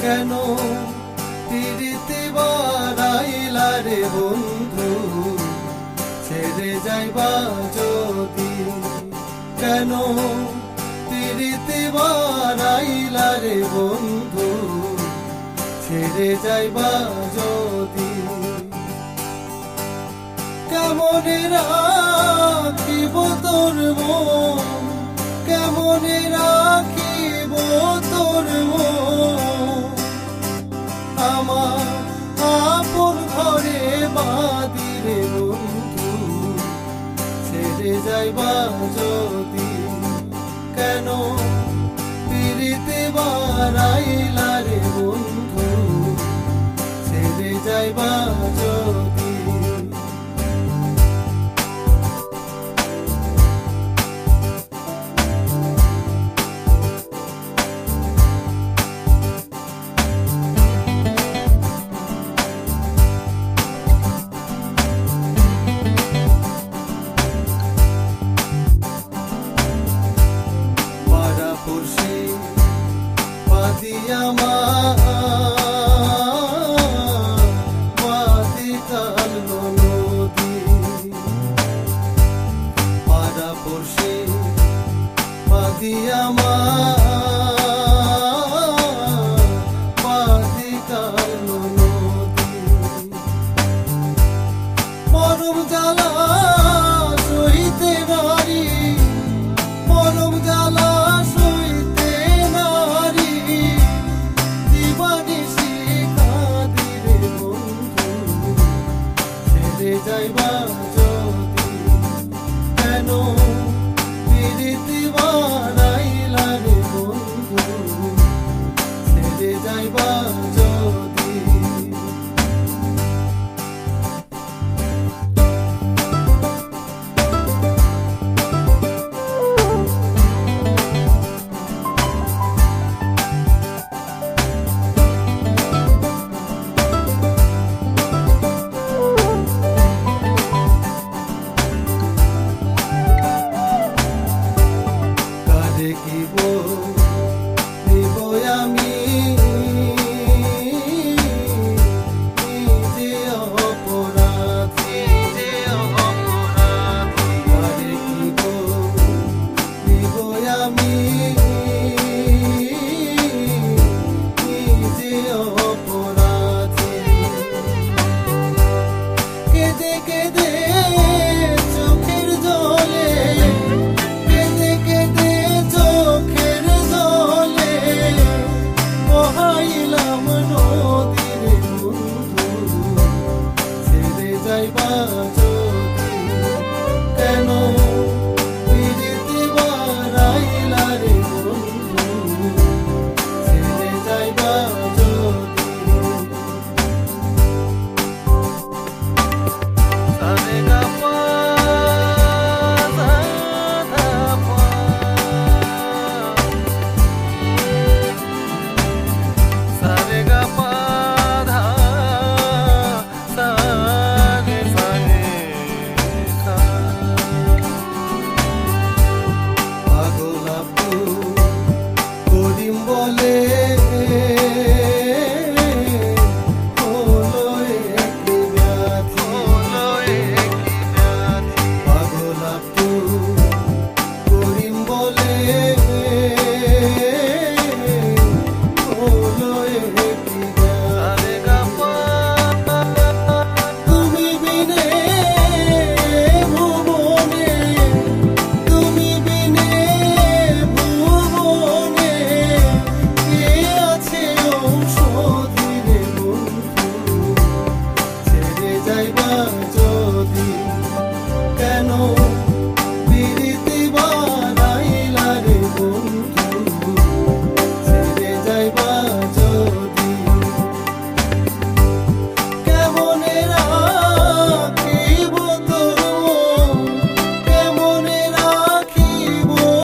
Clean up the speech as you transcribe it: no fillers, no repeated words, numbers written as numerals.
কেন পিরিতি বাড়াইলা রে বন্ধু, ছেড়ে যাইবা যদি। কেন পিরিতি বাড়াইলা রে বন্ধু, ছেড়ে যাইবা যদি। কেমনে রাখিব তোর মন, কেমনে রাখিব তোর মন, আমার আপন ঘরে বাঁধিরে বন্ধু, ছেড়ে যাইবা যদি। কেন পিরিতি বাড়াইলা রে বন্ধু, ছেড়ে যাইবা যদি। মরম জ্বালা সইতে নারী, মরম জ্বালা সইতে নারী, দিবানিশি কাঁদিরে বন্ধু, ছেড়ে যাইবা যদি। কেন পিরিতি বাড়াইলা রে বন্ধু, ছেড়ে যাইবা যদি। আমি নিজে অপরাধী, কারে কি দিব আমি নিজে অপরাধী। কেঁদে কেঁদে চোখের জলে, কেঁদে কেঁদে চোখের জলে বহাইলাম নদীরে বন্ধু, ছেড়ে যাইবা যদি। কেন পিরিতি বাড়াইলা রে বন্ধু, ছেড়ে যাইবা যদি। সারে গা পা ধা পা, সারে গা পা ধা সা রে সা রে সা। পাগল আব্দুল করিম বলে হলো একটি ব্যাধি, পাগল আব্দুল করিম বলে হলো একটি